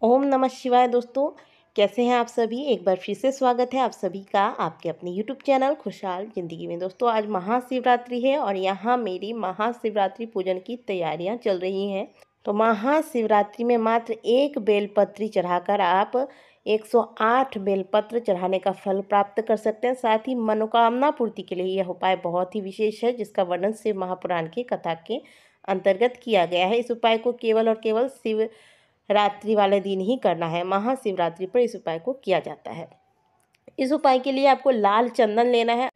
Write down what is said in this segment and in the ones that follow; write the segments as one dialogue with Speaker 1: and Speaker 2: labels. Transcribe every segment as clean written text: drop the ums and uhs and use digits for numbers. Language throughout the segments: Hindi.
Speaker 1: ओम नमः शिवाय दोस्तों। कैसे हैं आप सभी। एक बार फिर से स्वागत है आप सभी का आपके अपने यूट्यूब चैनल खुशहाल ज़िंदगी में। दोस्तों आज महाशिवरात्रि है और यहाँ मेरी महाशिवरात्रि पूजन की तैयारियाँ चल रही हैं। तो महाशिवरात्रि में मात्र एक बेलपत्री चढ़ाकर आप 108 बेलपत्र चढ़ाने का फल प्राप्त कर सकते हैं। साथ ही मनोकामना पूर्ति के लिए यह उपाय बहुत ही विशेष है, जिसका वर्णन शिव महापुराण की कथा के अंतर्गत किया गया है। इस उपाय को केवल और केवल शिव रात्रि वाले दिन ही करना है। महाशिवरात्रि पर इस उपाय को किया जाता है। इस उपाय के लिए आपको लाल चंदन लेना है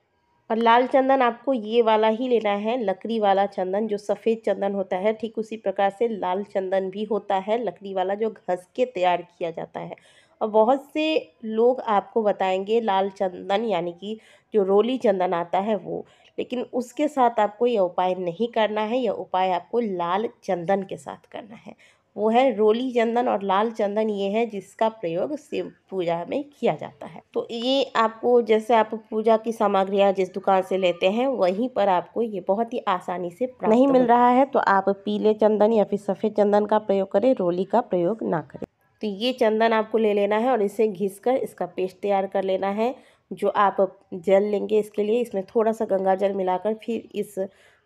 Speaker 1: और लाल चंदन आपको ये वाला ही लेना है, लकड़ी वाला चंदन जो सफ़ेद चंदन होता है। ठीक उसी प्रकार से लाल चंदन भी होता है लकड़ी वाला, जो घस के तैयार किया जाता है। और बहुत से लोग आपको बताएंगे लाल चंदन यानी कि जो रोली चंदन आता है वो, लेकिन उसके साथ आपको यह उपाय नहीं करना है। यह उपाय आपको लाल चंदन के साथ करना है। वो है रोली चंदन और लाल चंदन, ये है जिसका प्रयोग शिव पूजा में किया जाता है। तो ये आपको, जैसे आप पूजा की सामग्रियाँ जिस दुकान से लेते हैं वहीं पर आपको ये बहुत ही आसानी से प्राप्त नहीं मिल रहा है, तो आप पीले चंदन या फिर सफ़ेद चंदन का प्रयोग करें, रोली का प्रयोग ना करें। तो ये चंदन आपको ले लेना है और इसे घिस कर इसका पेस्ट तैयार कर लेना है। जो आप जल लेंगे इसके लिए, इसमें थोड़ा सा गंगा जल मिलाकर फिर इस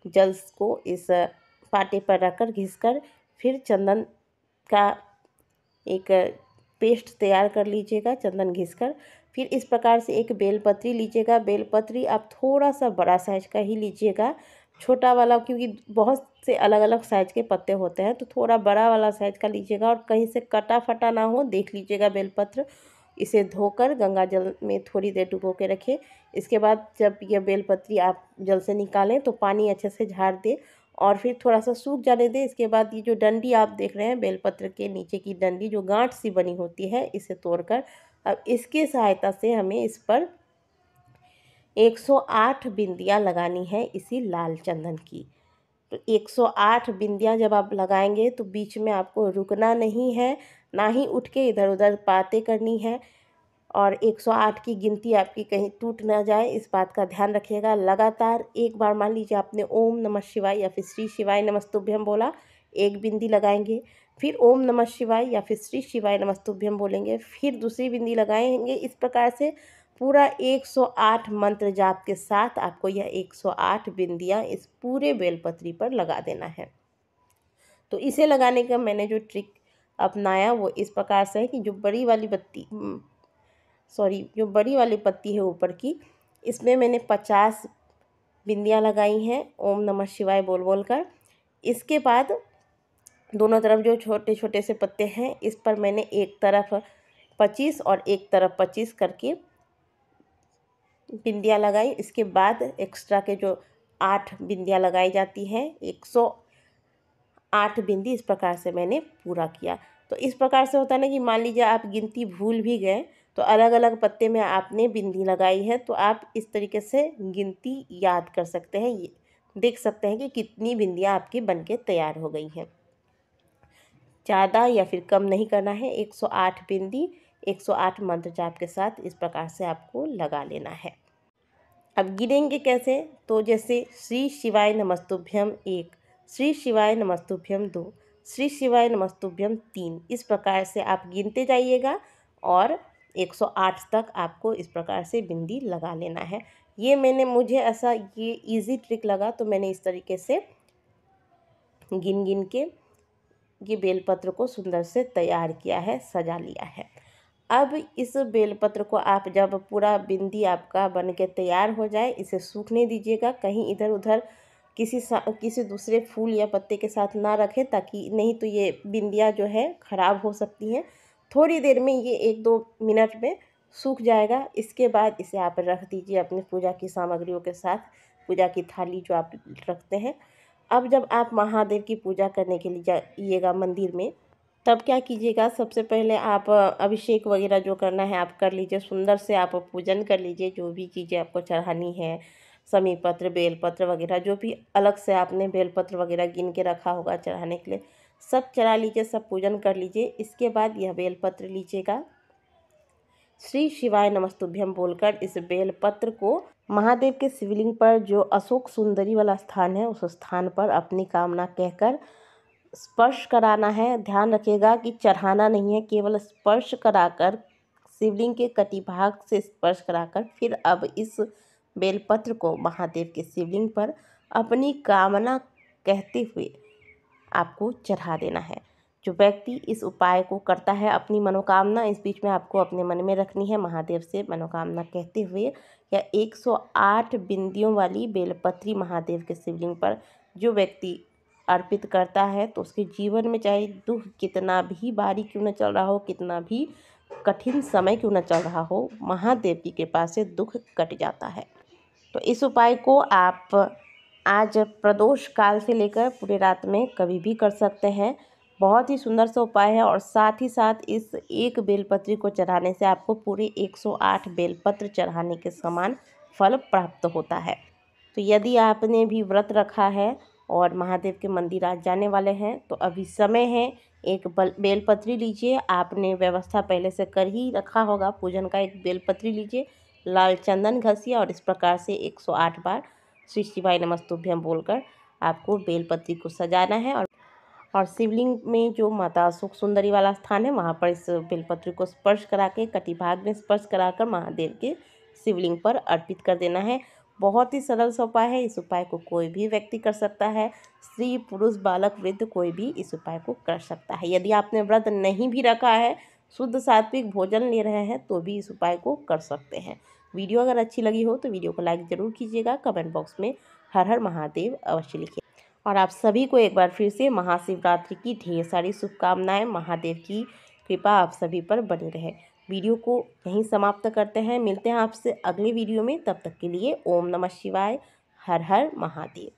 Speaker 1: जल को इस पाटे पर रखकर घिस कर फिर चंदन का एक पेस्ट तैयार कर लीजिएगा। चंदन घिसकर फिर इस प्रकार से एक बेलपत्री लीजिएगा। बेलपत्री आप थोड़ा सा बड़ा साइज का ही लीजिएगा, छोटा वाला, क्योंकि बहुत से अलग अलग साइज के पत्ते होते हैं, तो थोड़ा बड़ा वाला साइज का लीजिएगा और कहीं से कटा फटा ना हो देख लीजिएगा बेलपत्र। इसे धोकर गंगा जल में थोड़ी देर डुबो के रखें। इसके बाद जब यह बेलपत्री आप जल से निकालें तो पानी अच्छे से झाड़ दें और फिर थोड़ा सा सूख जाने दें। इसके बाद ये जो डंडी आप देख रहे हैं बेलपत्र के नीचे की डंडी जो गांठ सी बनी होती है, इसे तोड़कर अब इसकी सहायता से हमें इस पर 108 बिंदियाँ लगानी है इसी लाल चंदन की। तो 108 बिंदियाँ जब आप लगाएंगे तो बीच में आपको रुकना नहीं है, ना ही उठ के इधर उधर बातें करनी है। और 108 की गिनती आपकी कहीं टूट ना जाए, इस बात का ध्यान रखिएगा। लगातार एक बार मान लीजिए आपने ओम नमः शिवाय या फिर श्री शिवाय नमस्तुभ्यम बोला, एक बिंदी लगाएंगे, फिर ओम नमः शिवाय या फिर श्री शिवाय नमस्तुभ्यम बोलेंगे, फिर दूसरी बिंदी लगाएंगे। इस प्रकार से पूरा 108 मंत्र जाप के साथ आपको यह 108 बिंदियाँ इस पूरे बेलपत्री पर लगा देना है। तो इसे लगाने का मैंने जो ट्रिक अपनाया वो इस प्रकार से है कि जो बड़ी वाली पत्ती है ऊपर की, इसमें मैंने 50 बिंदियाँ लगाई हैं ओम नमः शिवाय बोल बोल कर। इसके बाद दोनों तरफ जो छोटे छोटे से पत्ते हैं, इस पर मैंने एक तरफ 25 और एक तरफ 25 करके बिंदियाँ लगाई। इसके बाद एक्स्ट्रा के जो 8 बिंदियाँ लगाई जाती हैं, 108 बिंदी इस प्रकार से मैंने पूरा किया। तो इस प्रकार से होता है ना कि मान लीजिए आप गिनती भूल भी गए, तो अलग अलग पत्ते में आपने बिंदी लगाई है, तो आप इस तरीके से गिनती याद कर सकते हैं। ये देख सकते हैं कि कितनी बिंदियाँ आपकी बनके तैयार हो गई हैं। ज़्यादा या फिर कम नहीं करना है, 108 बिंदी 108 मंत्र जाप के साथ इस प्रकार से आपको लगा लेना है। अब गिनेंगे कैसे, तो जैसे श्री शिवाय नमस्तुभ्यम 1, श्री शिवाय नमस्तुभ्यम 2, श्री शिवाय नमस्तुभ्यम 3, इस प्रकार से आप गिनते जाइएगा और 108 तक आपको इस प्रकार से बिंदी लगा लेना है। मुझे ऐसा ये इजी ट्रिक लगा, तो मैंने इस तरीके से गिन गिन के ये बेलपत्र को सुंदर से तैयार किया है, सजा लिया है। अब इस बेलपत्र को आप जब पूरा बिंदी आपका बन के तैयार हो जाए, इसे सूखने दीजिएगा। कहीं इधर उधर किसी दूसरे फूल या पत्ते के साथ ना रखें, ताकि नहीं तो ये बिंदियाँ जो है ख़राब हो सकती हैं। थोड़ी देर में ये 1-2 मिनट में सूख जाएगा। इसके बाद इसे आप रख दीजिए अपनी पूजा की सामग्रियों के साथ, पूजा की थाली जो आप रखते हैं। अब जब आप महादेव की पूजा करने के लिए जाइएगा मंदिर में, तब क्या कीजिएगा, सबसे पहले आप अभिषेक वगैरह जो करना है आप कर लीजिए। सुंदर से आप पूजन कर लीजिए। जो भी चीज़ें आपको चढ़ानी है, समी पत्र, बेलपत्र वगैरह, जो भी अलग से आपने बेलपत्र वगैरह गिन के रखा होगा चढ़ाने के लिए, सब चढ़ा लीजिए, सब पूजन कर लीजिए। इसके बाद यह बेलपत्र लीजिएगा, श्री शिवाय नमस्तुभ्यम बोलकर इस बेलपत्र को महादेव के शिवलिंग पर, जो अशोक सुंदरी वाला स्थान है, उस स्थान पर अपनी कामना कहकर स्पर्श कराना है। ध्यान रखिएगा कि चढ़ाना नहीं है, केवल स्पर्श कराकर, शिवलिंग के कटिभाग से स्पर्श कराकर फिर अब इस बेलपत्र को महादेव के शिवलिंग पर अपनी कामना कहते हुए आपको चढ़ा देना है। जो व्यक्ति इस उपाय को करता है, अपनी मनोकामना इस बीच में आपको अपने मन में रखनी है, महादेव से मनोकामना कहते हुए, या 108 बिंदियों वाली बेलपत्री महादेव के शिवलिंग पर जो व्यक्ति अर्पित करता है तो उसके जीवन में चाहे दुख कितना भी भारी क्यों न चल रहा हो, कितना भी कठिन समय क्यों न चल रहा हो, महादेव की कृपा से दुख कट जाता है। तो इस उपाय को आप आज प्रदोष काल से लेकर पूरे रात में कभी भी कर सकते हैं। बहुत ही सुंदर सा उपाय है और साथ ही साथ इस एक बेलपत्री को चढ़ाने से आपको पूरे 108 बेलपत्र चढ़ाने के समान फल प्राप्त होता है। तो यदि आपने भी व्रत रखा है और महादेव के मंदिर आज जाने वाले हैं तो अभी समय है, एक बेलपत्री लीजिए। आपने व्यवस्था पहले से कर ही रखा होगा, पूजन का एक बेलपत्री लीजिए, लाल चंदन घसिए और इस प्रकार से 108 बार श्री शिवाय नमस्तुभ्यम बोलकर आपको बेलपत्री को सजाना है और शिवलिंग में जो माता सुख सुंदरी वाला स्थान है वहाँ पर इस बेलपत्री को स्पर्श करा के, कटिभाग में स्पर्श कराकर महादेव के शिवलिंग पर अर्पित कर देना है। बहुत ही सरल सा उपाय है। इस उपाय को कोई भी व्यक्ति कर सकता है, स्त्री पुरुष बालक वृद्ध कोई भी इस उपाय को कर सकता है। यदि आपने व्रत नहीं भी रखा है, शुद्ध सात्विक भोजन ले रहे हैं तो भी इस उपाय को कर सकते हैं। वीडियो अगर अच्छी लगी हो तो वीडियो को लाइक ज़रूर कीजिएगा। कमेंट बॉक्स में हर हर महादेव अवश्य लिखिए। और आप सभी को एक बार फिर से महाशिवरात्रि की ढेर सारी शुभकामनाएं। महादेव की कृपा आप सभी पर बनी रहे। वीडियो को यहीं समाप्त करते हैं। मिलते हैं आपसे अगले वीडियो में। तब तक के लिए ओम नमः शिवाय, हर हर महादेव।